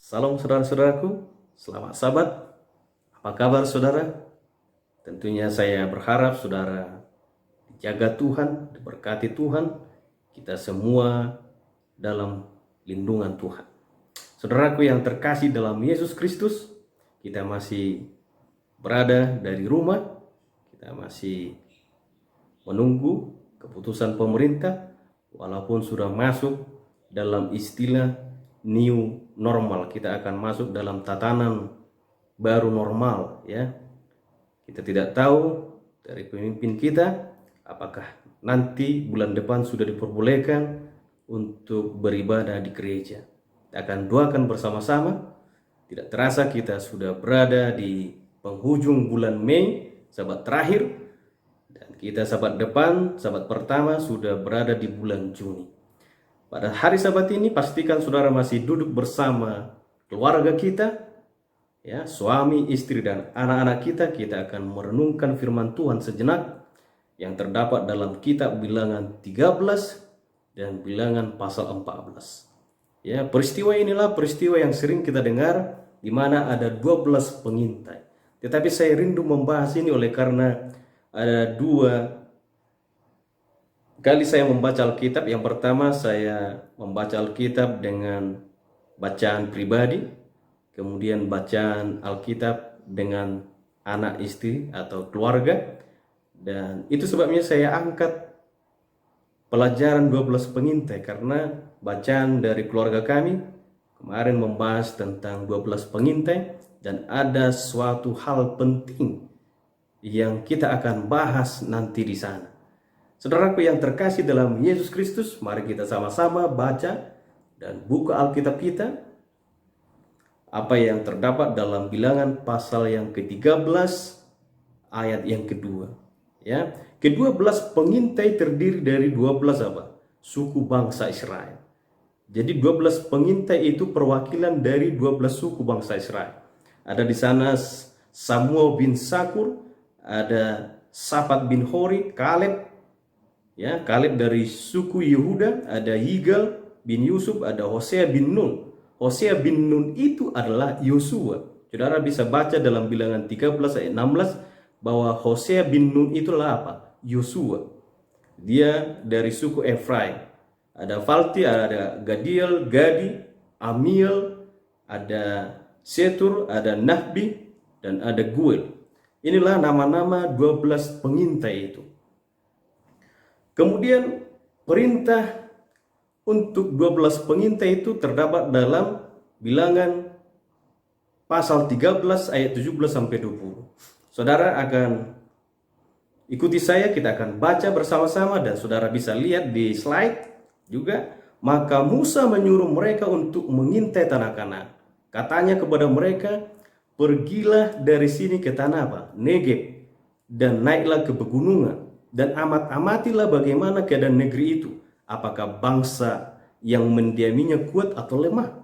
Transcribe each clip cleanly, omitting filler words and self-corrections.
Salam saudara-saudaraku, selamat Sabat. Apa kabar saudara? Tentunya saya berharap saudara dijaga Tuhan, diberkati Tuhan, kita semua dalam lindungan Tuhan. Saudaraku yang terkasih dalam Yesus Kristus, kita masih berada dari rumah, kita masih menunggu keputusan pemerintah, walaupun sudah masuk dalam istilah new normal, kita akan masuk dalam tatanan baru normal ya. Kita tidak tahu dari pemimpin kita apakah nanti bulan depan sudah diperbolehkan untuk beribadah di gereja. Kita akan doakan bersama-sama. Tidak terasa kita sudah berada di penghujung bulan Mei, sahabat terakhir, dan kita sahabat depan, sahabat pertama sudah berada di bulan Juni. Pada hari Sabat ini pastikan saudara masih duduk bersama keluarga kita, ya, suami, istri, dan anak-anak kita. Kita akan merenungkan firman Tuhan sejenak yang terdapat dalam kitab Bilangan 13 dan Bilangan pasal 14. Ya, peristiwa inilah peristiwa yang sering kita dengar di mana ada 12 pengintai. Tetapi saya rindu membahas ini oleh karena ada dua kali saya membaca Alkitab. Yang pertama saya membaca Alkitab dengan bacaan pribadi, kemudian bacaan Alkitab dengan anak istri atau keluarga, dan itu sebabnya saya angkat pelajaran 12 pengintai karena bacaan dari keluarga kami kemarin membahas tentang 12 pengintai dan ada suatu hal penting yang kita akan bahas nanti di sana. Saudaraku yang terkasih dalam Yesus Kristus, mari kita sama-sama baca dan buka Alkitab kita apa yang terdapat dalam Bilangan pasal yang ke-13 ayat yang kedua. Ya, ke-12 pengintai terdiri dari 12 apa? Suku bangsa Israel. Jadi 12 pengintai itu perwakilan dari 12 suku bangsa Israel. Ada di sana Samuel bin Sakur, ada Safat bin Hori, Kaleb, ya, Kaleb dari suku Yehuda, ada Yigal bin Yusuf, ada Hosea bin Nun. Hosea bin Nun itu adalah Yosua. Saudara bisa baca dalam Bilangan 13 ayat 16 bahwa Hosea bin Nun itulah apa? Yosua. Dia dari suku Efraim. Ada Falti, ada Gadiel, Gadi, Amiel, ada Setur, ada Nahbi, dan ada Guel. Inilah nama-nama 12 pengintai itu. Kemudian perintah untuk 12 pengintai itu terdapat dalam Bilangan pasal 13 ayat 17 sampai 20. Saudara akan ikuti saya, kita akan baca bersama-sama dan saudara bisa lihat di slide juga. Maka Musa menyuruh mereka untuk mengintai tanah Kanaan. Katanya kepada mereka, pergilah dari sini ke tanah apa? Negeb, dan naiklah ke pegunungan, dan amatilah bagaimana keadaan negeri itu. Apakah bangsa yang mendiaminya kuat atau lemah?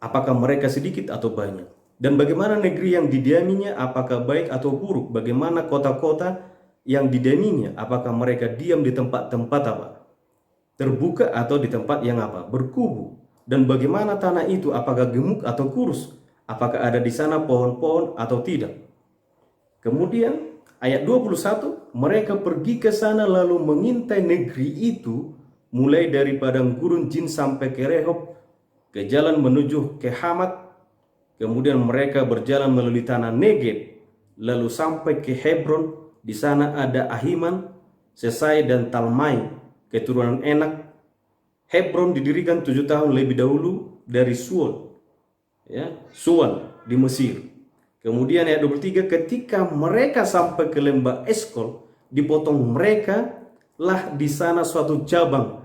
Apakah mereka sedikit atau banyak? Dan bagaimana negeri yang didiaminya, apakah baik atau buruk? Bagaimana kota-kota yang didiaminya, apakah mereka diam di tempat-tempat apa? Terbuka atau di tempat yang apa? Berkubu. Dan bagaimana tanah itu, apakah gemuk atau kurus? Apakah ada di sana pohon-pohon atau tidak? Kemudian ayat 21, mereka pergi ke sana lalu mengintai negeri itu, mulai dari padang gurun Jin sampai ke Rehob, ke jalan menuju ke Hamat. Kemudian mereka berjalan melalui tanah Negeb, lalu sampai ke Hebron. Di sana ada Ahiman, Sesai, dan Talmai, keturunan Enak. Hebron didirikan 7 tahun lebih dahulu dari Sual, ya, Sual di Mesir. Kemudian ayat 23, ketika mereka sampai ke lembah Eskol, dipotong mereka lah di sana suatu cabang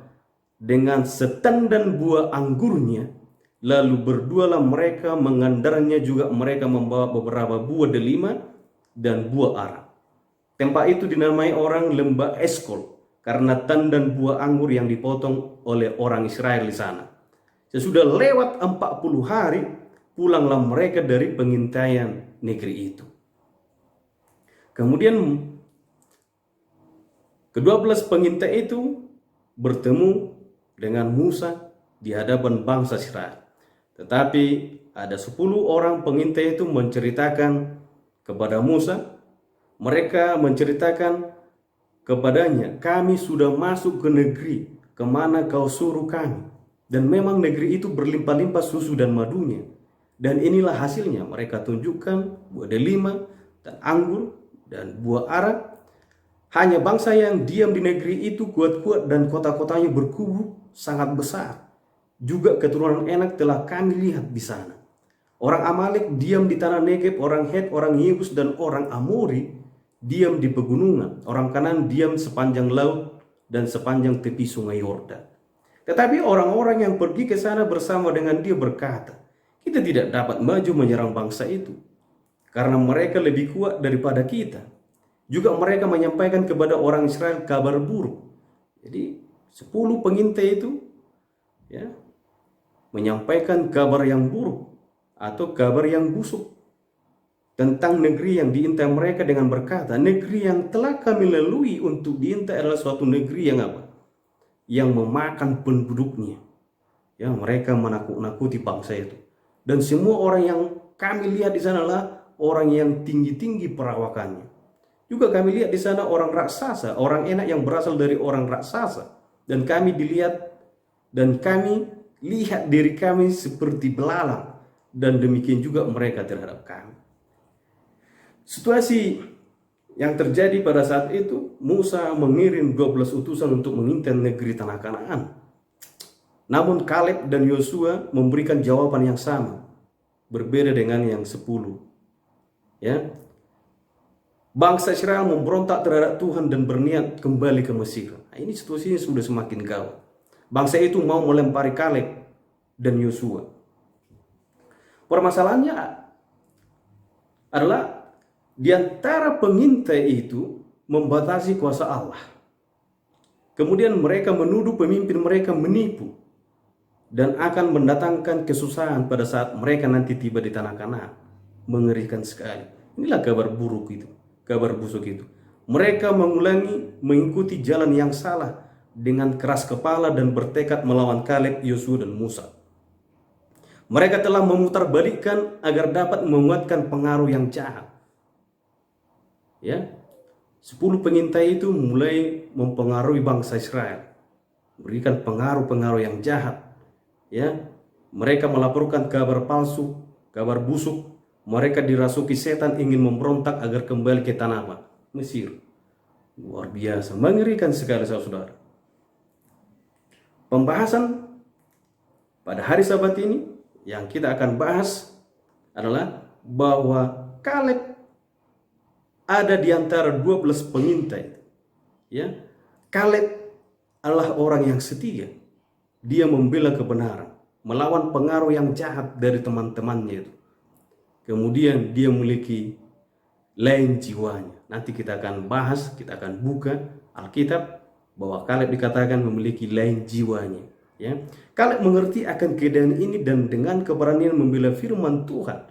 dengan setandan buah anggurnya. Lalu berdualah mereka mengandarnya, juga mereka membawa beberapa buah delima dan buah ara. Tempat itu dinamai orang lembah Eskol karena tandan buah anggur yang dipotong oleh orang Israel di sana. Sesudah lewat 40 hari, pulanglah mereka dari pengintaian negeri itu. Kemudian ke-12 pengintai itu bertemu dengan Musa di hadapan bangsa Israel. Tetapi ada 10 orang pengintai itu menceritakan kepada Musa. Mereka menceritakan kepadanya, kami sudah masuk ke negeri kemana kau suruh kami. Dan memang negeri itu berlimpah-limpah susu dan madunya. Dan inilah hasilnya, mereka tunjukkan buah delima dan anggur dan buah ara. Hanya bangsa yang diam di negeri itu kuat-kuat dan kota-kotanya berkubu sangat besar. Juga keturunan Enak telah kami lihat di sana. Orang Amalek diam di tanah Negeb, orang Het, orang Yebus dan orang Amori diam di pegunungan. Orang Kanan diam sepanjang laut dan sepanjang tepi sungai Yordan. Tetapi orang-orang yang pergi ke sana bersama dengan dia berkata, kita tidak dapat maju menyerang bangsa itu, karena mereka lebih kuat daripada kita. Juga mereka menyampaikan kepada orang Israel kabar buruk. Jadi 10 pengintai itu ya, menyampaikan kabar yang buruk atau kabar yang busuk tentang negeri yang diintai mereka dengan berkata, negeri yang telah kami lalui untuk diintai adalah suatu negeri yang apa? Yang memakan penduduknya. Ya, mereka menakut-nakuti bangsa itu. Dan semua orang yang kami lihat di sana adalah orang yang tinggi-tinggi perawakannya. Juga kami lihat di sana orang raksasa, orang Enak yang berasal dari orang raksasa. Dan kami lihat diri kami seperti belalang. Dan demikian juga mereka terhadap kami. Situasi yang terjadi pada saat itu, Musa mengirim 12 utusan untuk mengintai negeri tanah Kanaan. Namun Kaleb dan Yosua memberikan jawaban yang sama, berbeda dengan yang 10. Ya. Bangsa Israel memberontak terhadap Tuhan dan berniat kembali ke Mesir. Nah, ini situasinya sudah semakin gawat. Bangsa itu mau melempari Kaleb dan Yosua. Permasalahannya adalah di antara pengintai itu membatasi kuasa Allah. Kemudian mereka menuduh pemimpin mereka menipu dan akan mendatangkan kesusahan pada saat mereka nanti tiba di tanah Kanaan. Mengerikan sekali. Inilah kabar buruk itu, kabar busuk itu. Mereka mengikuti jalan yang salah dengan keras kepala dan bertekad melawan Kaleb, Yosua dan Musa. Mereka telah memutarbalikkan agar dapat menguatkan pengaruh yang jahat. Ya, 10 pengintai itu mulai mempengaruhi bangsa Israel, berikan pengaruh-pengaruh yang jahat. Ya, mereka melaporkan kabar palsu, kabar busuk. Mereka dirasuki setan ingin memberontak agar kembali ke tanah Mesir. Luar biasa, mengerikan sekali saudara. Pembahasan pada hari Sabat ini yang kita akan bahas adalah bahwa Kaleb ada di antara 12 pengintai. Ya, Kaleb adalah orang yang setia. Dia membela kebenaran, melawan pengaruh yang jahat dari teman-temannya itu. Kemudian dia memiliki lain jiwanya. Nanti kita akan bahas, kita akan buka Alkitab bahwa Kaleb dikatakan memiliki lain jiwanya. Ya, Kaleb mengerti akan keadaan ini dan dengan keberanian membela firman Tuhan,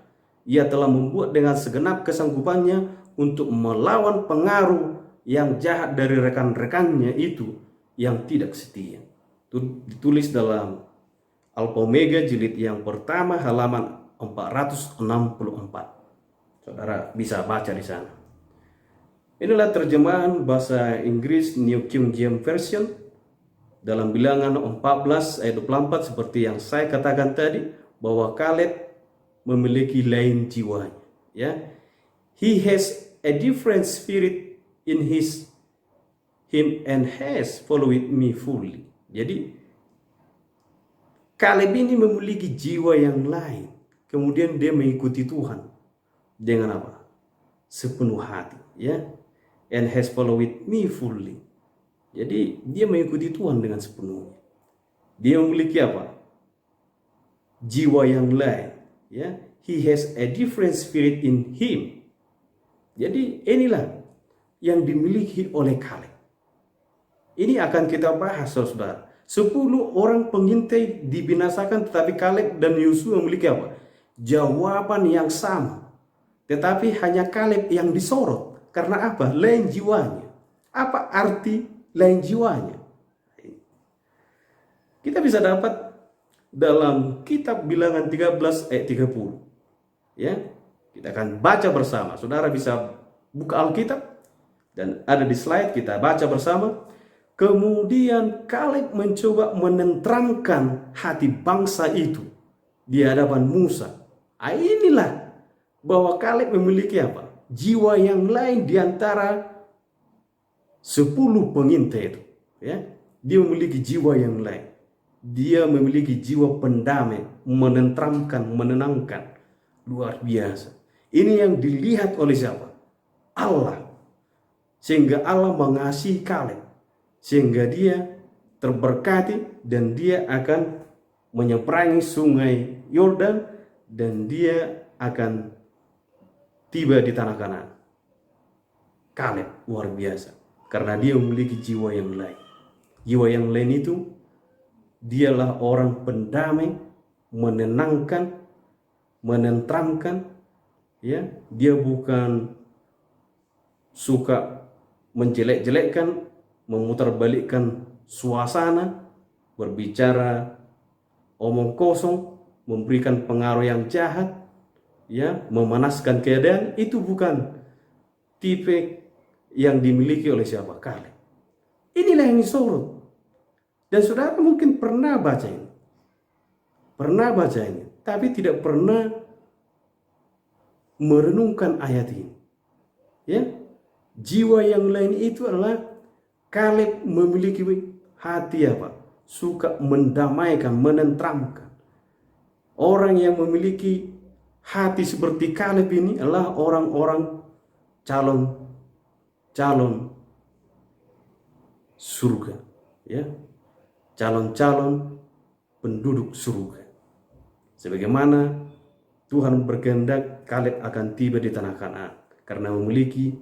ia telah membuat dengan segenap kesanggupannya untuk melawan pengaruh yang jahat dari rekan-rekannya itu yang tidak setia. Itu ditulis dalam Alpha Omega jilid yang pertama halaman 464. Saudara bisa baca di sana. Inilah terjemahan bahasa Inggris New King James Version dalam Bilangan 14 ayat 24 seperti yang saya katakan tadi bahwa Kaleb memiliki lain jiwanya. Ya, he has a different spirit in him and has followed me fully. Jadi Kaleb ini memiliki jiwa yang lain. Kemudian dia mengikuti Tuhan dengan apa? Sepenuh hati, ya. And has followed me fully. Jadi dia mengikuti Tuhan dengan sepenuhnya. Dia memiliki apa? Jiwa yang lain, ya. He has a different spirit in him. Jadi inilah yang dimiliki oleh Kaleb. Ini akan kita bahas, saudara. 10 orang pengintai dibinasakan, tetapi Kaleb dan Yosua memiliki apa? Jawaban yang sama. Tetapi hanya Kaleb yang disorot. Karena apa? Lain jiwanya. Apa arti lain jiwanya? Kita bisa dapat dalam kitab Bilangan 13 ayat 30. Ya, kita akan baca bersama. Saudara bisa buka Alkitab dan ada di slide, kita baca bersama. Kemudian Kaleb mencoba menenteramkan hati bangsa itu di hadapan Musa. Inilah bahwa Kaleb memiliki apa? Jiwa yang lain di antara 10 pengintai itu. Ya, dia memiliki jiwa yang lain. Dia memiliki jiwa pendamai, menenteramkan, menenangkan. Luar biasa. Ini yang dilihat oleh siapa? Allah. Sehingga Allah mengasihi Kaleb. Sehingga dia terberkati dan dia akan menyeberangi sungai Yordan dan dia akan tiba di tanah Kanaan. Kaleb luar biasa karena dia memiliki jiwa yang lain. Jiwa yang lain itu dialah orang pendamai, menenangkan, menenteramkan, ya. Dia bukan suka menjelek-jelekkan, memutarbalikkan suasana, berbicara omong kosong, memberikan pengaruh yang jahat, ya, memanaskan keadaan. Itu bukan tipe yang dimiliki oleh siapa? Kaleb. Inilah yang disorot. Dan saudara mungkin pernah baca ini. Pernah baca ini, tapi tidak pernah merenungkan ayat ini. Ya. Jiwa yang lain itu adalah Kaleb memiliki hati apa? Suka mendamaikan, menenteramkan. Orang yang memiliki hati seperti Kaleb ini adalah orang-orang calon surga, ya. Calon-calon penduduk surga. Sebagaimana Tuhan berkehendak Kaleb akan tiba di tanah Kanaan karena memiliki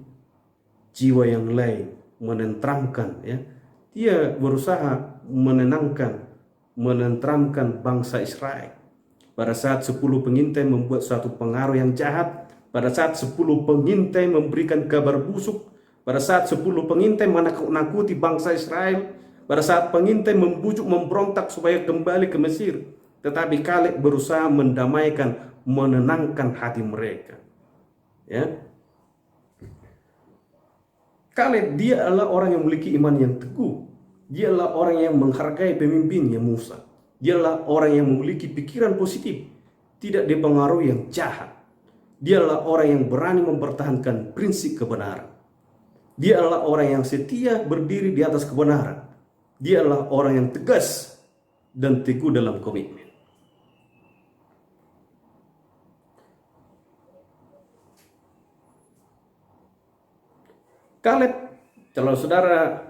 jiwa yang lain, menenteramkan, ya. Dia berusaha menenteramkan bangsa Israel. Pada saat 10 pengintai membuat suatu pengaruh yang jahat, pada saat 10 pengintai memberikan kabar busuk, pada saat 10 pengintai menakut-nakuti bangsa Israel, pada saat pengintai membujuk memberontak supaya kembali ke Mesir, tetapi Kaleb berusaha mendamaikan, menenangkan hati mereka. Ya. Kaleb dia adalah orang yang memiliki iman yang teguh. Dia adalah orang yang menghargai pemimpinnya Musa. Dia adalah orang yang memiliki pikiran positif, tidak dipengaruhi yang jahat. Dia adalah orang yang berani mempertahankan prinsip kebenaran. Dia adalah orang yang setia berdiri di atas kebenaran. Dia adalah orang yang tegas dan teguh dalam komitmen. Kaleb, kalau saudara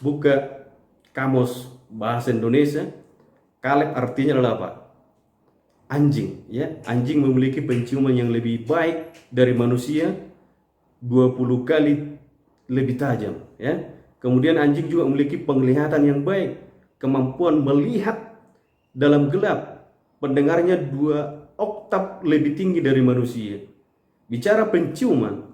buka kamus bahasa Indonesia, Kaleb artinya adalah apa? Anjing, ya. Anjing memiliki penciuman yang lebih baik dari manusia, 20 kali lebih tajam, ya. Kemudian anjing juga memiliki penglihatan yang baik, kemampuan melihat dalam gelap, pendengarnya 2 oktav lebih tinggi dari manusia. Bicara penciuman,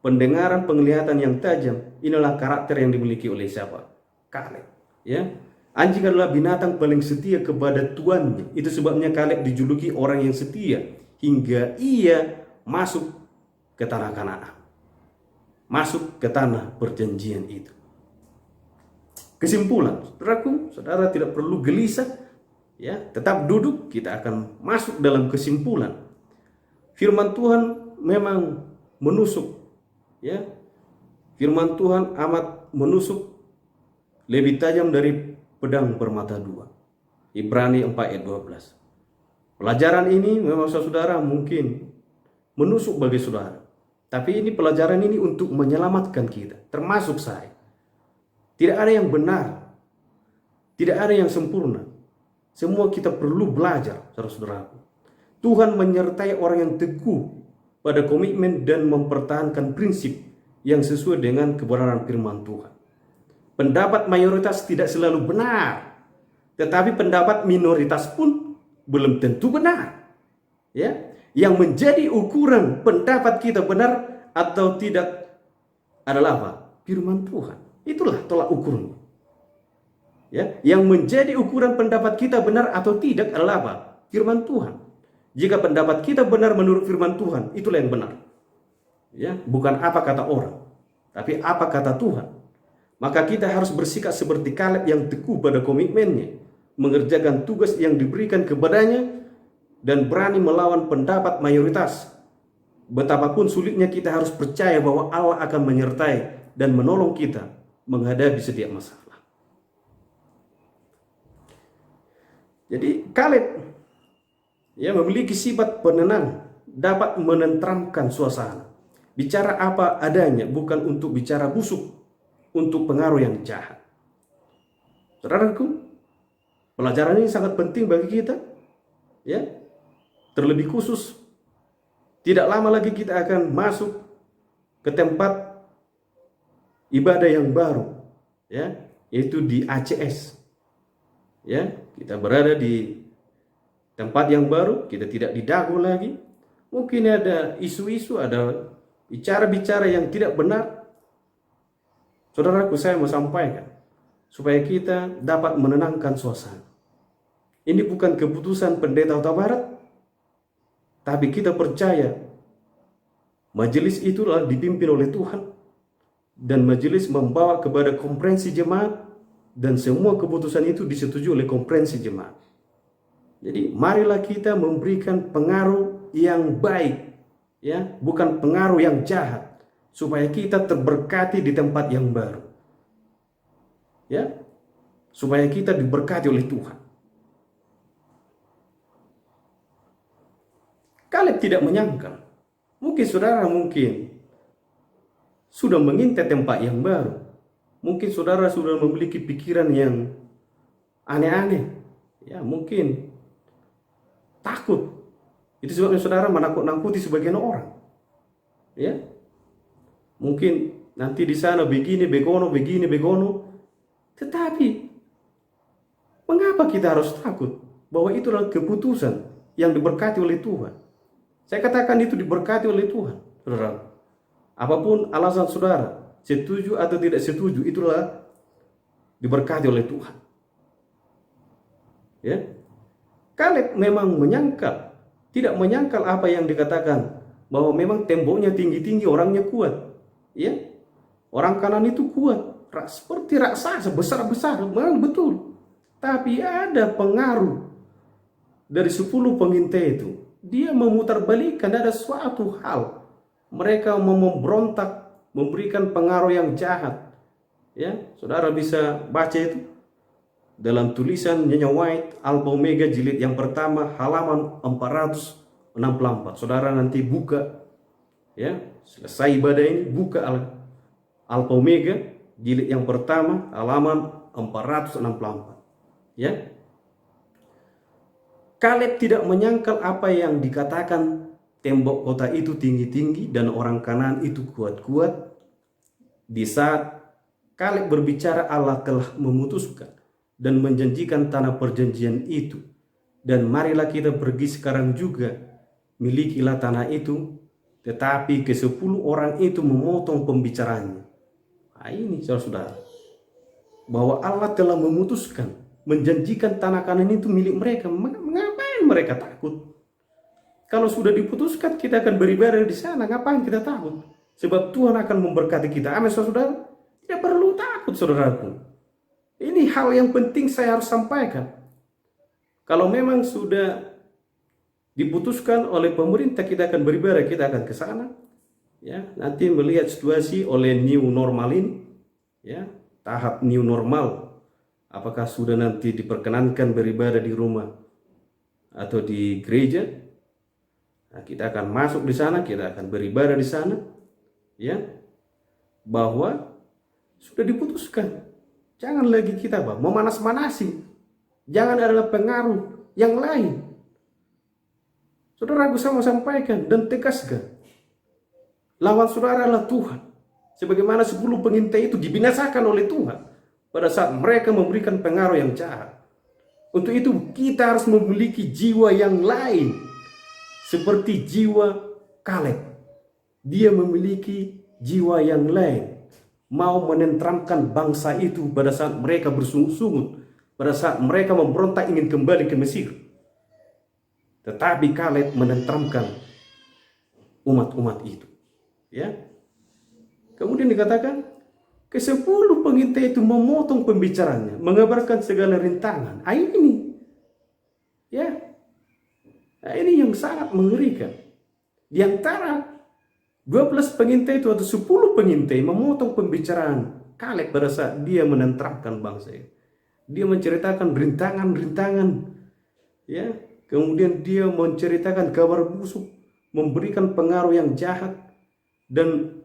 pendengaran, penglihatan yang tajam, inilah karakter yang dimiliki oleh siapa? Kaleb, ya. Anjing adalah binatang paling setia kepada tuannya. Itu sebabnya Kaleb dijuluki orang yang setia hingga ia masuk ke tanah Kanaan, masuk ke tanah perjanjian itu. Kesimpulan, saudaraku, saudara tidak perlu gelisah, ya, tetap duduk, kita akan masuk dalam kesimpulan. Firman Tuhan memang menusuk, ya. Firman Tuhan amat menusuk, lebih tajam dari pedang bermata 2. Ibrani 4 ayat 12. Pelajaran ini memang saudara mungkin menusuk bagi saudara. Tapi ini pelajaran ini untuk menyelamatkan kita, termasuk saya. Tidak ada yang benar, tidak ada yang sempurna. Semua kita perlu belajar, saudara-saudaraku. Tuhan menyertai orang yang teguh pada komitmen dan mempertahankan prinsip yang sesuai dengan kebenaran firman Tuhan. Pendapat mayoritas tidak selalu benar, tetapi pendapat minoritas pun belum tentu benar. Ya, yang menjadi ukuran pendapat kita benar atau tidak adalah apa? Firman Tuhan. Itulah tolak ukurnya. Ya, yang menjadi ukuran pendapat kita benar atau tidak adalah apa? Firman Tuhan. Jika pendapat kita benar menurut firman Tuhan, itulah yang benar. Ya, bukan apa kata orang, tapi apa kata Tuhan. Maka kita harus bersikap seperti Kaleb yang teguh pada komitmennya, mengerjakan tugas yang diberikan kepadanya, dan berani melawan pendapat mayoritas. Betapapun sulitnya, kita harus percaya bahwa Allah akan menyertai dan menolong kita menghadapi setiap masalah. Jadi Kaleb memiliki sifat penenang, dapat menenteramkan suasana. Bicara apa adanya, bukan untuk bicara busuk, untuk pengaruh yang jahat. Saudaraku, pelajaran ini sangat penting bagi kita. Ya, terlebih khusus, tidak lama lagi kita akan masuk ke tempat ibadah yang baru, yaitu di ACS. Kita berada di tempat yang baru, kita tidak di Dago lagi. Mungkin ada isu-isu, ada bicara-bicara yang tidak benar. Saudaraku, saya mau sampaikan supaya kita dapat menenangkan suasana. Ini bukan keputusan pendeta Huta Barat, tapi kita percaya majelis itulah dipimpin oleh Tuhan, dan majelis membawa kepada konferensi jemaat, dan semua keputusan itu disetujui oleh konferensi jemaat. Jadi marilah kita memberikan pengaruh yang baik, bukan pengaruh yang jahat, supaya kita terberkati di tempat yang baru. Supaya kita diberkati oleh Tuhan. Kaleb tidak menyangka. Mungkin saudara sudah mengintai tempat yang baru. Mungkin saudara sudah memiliki pikiran yang aneh-aneh. Mungkin takut. Itu sebabnya saudara menakut-nakuti sebagian orang. Mungkin nanti di sana begini, begono. Tetapi mengapa kita harus takut? Bahwa itu adalah keputusan yang diberkati oleh Tuhan. Saya katakan itu diberkati oleh Tuhan, saudara. Apapun alasan saudara, setuju atau tidak setuju, itulah diberkati oleh Tuhan. Kaleb memang tidak menyangkal apa yang dikatakan, bahwa memang temboknya tinggi-tinggi, orangnya kuat. Orang kanan itu kuat, seperti raksasa besar-besar, memang betul. Tapi ada pengaruh dari 10 pengintai itu. Dia memutarbalikkan, ada suatu hal. Mereka mau memberontak, memberikan pengaruh yang jahat. Saudara bisa baca itu dalam tulisan Nyonya White, Alpha Omega jilid yang pertama, halaman 464. Saudara nanti buka, selesai ibadah ini, buka Alpha Omega jilid yang pertama, halaman 464. Kaleb tidak menyangkal apa yang dikatakan, tembok kota itu tinggi-tinggi dan orang kanan itu kuat-kuat. Di saat Kaleb berbicara, Allah telah memutuskan dan menjanjikan tanah perjanjian itu. Dan marilah kita pergi sekarang juga, milikilah tanah itu. Tetapi ke-10 orang itu memotong pembicaranya. Ini saudara, bahwa Allah telah memutuskan, menjanjikan tanah kanan itu milik mereka. Ngapain mereka takut? Kalau sudah diputuskan kita akan beribadah di sana, ngapain kita takut? Sebab Tuhan akan memberkati kita. Amin, saudara. Tidak perlu takut, saudaraku. Ini hal yang penting saya harus sampaikan. Kalau memang sudah diputuskan oleh pemerintah kita akan beribadah, kita akan ke sana. Nanti melihat situasi oleh new normal ini, tahap new normal. Apakah sudah nanti diperkenankan beribadah di rumah atau di gereja? Kita akan masuk di sana, kita akan beribadah di sana, bahwa sudah diputuskan. Jangan lagi kita memanas-manasi. Jangan ada pengaruh yang lain. Saudara, aku sama sampaikan dan tegaskan, lawan saudara adalah Tuhan. Sebagaimana 10 pengintai itu dibinasakan oleh Tuhan pada saat mereka memberikan pengaruh yang jahat. Untuk itu kita harus memiliki jiwa yang lain, seperti jiwa Kaleb. Dia memiliki jiwa yang lain, mau menenteramkan bangsa itu pada saat mereka bersungut-sungut, pada saat mereka memberontak ingin kembali ke Mesir. Tetapi Kaleb menenteramkan umat-umat itu. Ya. Kemudian dikatakan, ke-10 pengintai itu memotong pembicaranya, mengabarkan segala rintangan. Ini, ya, ini yang sangat mengerikan. Di antara 12 pengintai itu atau 10 pengintai memotong pembicaraan Kaleb pada saat dia menenteramkan bangsa itu. Dia menceritakan rintangan-rintangan, ya. Kemudian dia menceritakan kabar busuk, memberikan pengaruh yang jahat dan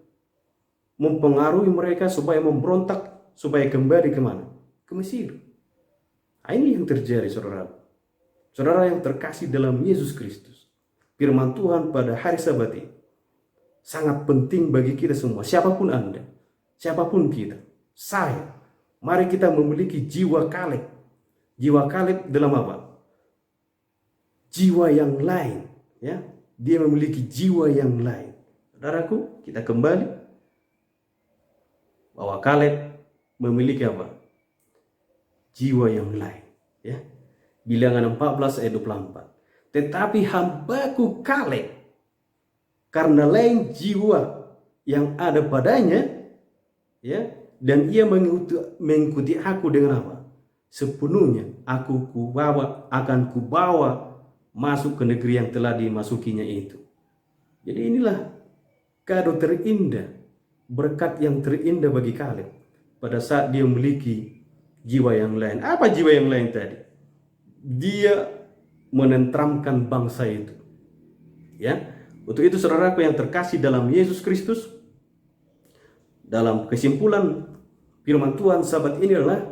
mempengaruhi mereka supaya memberontak, supaya kembali kemana? Ke Mesir. Ini yang terjadi, saudara. Saudara yang terkasih dalam Yesus Kristus. Firman Tuhan pada hari Sabat ini sangat penting bagi kita semua. Siapapun Anda, siapapun kita, saya. Mari kita memiliki jiwa Kaleb. Jiwa Kaleb dalam apa? Jiwa yang lain, ya. Dia memiliki jiwa yang lain. Saudaraku, kita kembali bahwa Kaleb memiliki apa? Jiwa yang lain, ya. Bilangan 14 ayat 24. Tetapi hambaku Kaleb, karena lain jiwa yang ada padanya, ya, dan ia mengikuti aku dengan apa? Sepenuhnya akan kubawa masuk ke negeri yang telah dimasukinya itu. Jadi inilah kado terindah, berkat yang terindah bagi Kaleb pada saat dia memiliki jiwa yang lain. Apa jiwa yang lain tadi? Dia menenteramkan bangsa itu. Ya. Untuk itu saudaraku yang terkasih dalam Yesus Kristus, dalam kesimpulan firman Tuhan Sabat ini adalah,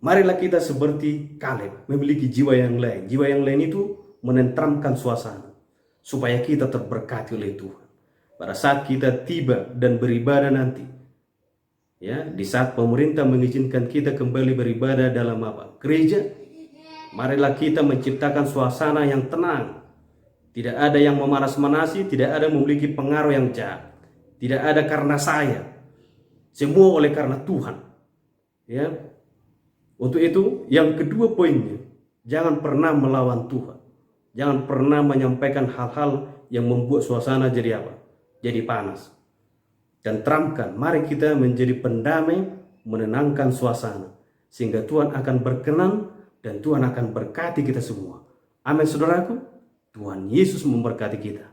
marilah kita seperti Kaleb, memiliki jiwa yang lain. Jiwa yang lain itu menenteramkan suasana, supaya kita terberkati oleh Tuhan. Pada saat kita tiba dan beribadah nanti, ya, di saat pemerintah mengizinkan kita kembali beribadah dalam apa? Gereja, marilah kita menciptakan suasana yang tenang. Tidak ada yang memanas-manasi, tidak ada yang memiliki pengaruh yang jahat. Tidak ada karena saya. Semua oleh karena Tuhan. Ya. Untuk itu, yang kedua poinnya, jangan pernah melawan Tuhan. Jangan pernah menyampaikan hal-hal yang membuat suasana jadi apa? Jadi panas. Dan teramkan, mari kita menjadi pendamai, menenangkan suasana. Sehingga Tuhan akan berkenan dan Tuhan akan berkati kita semua. Amin, saudaraku. Tuhan Yesus memberkati kita.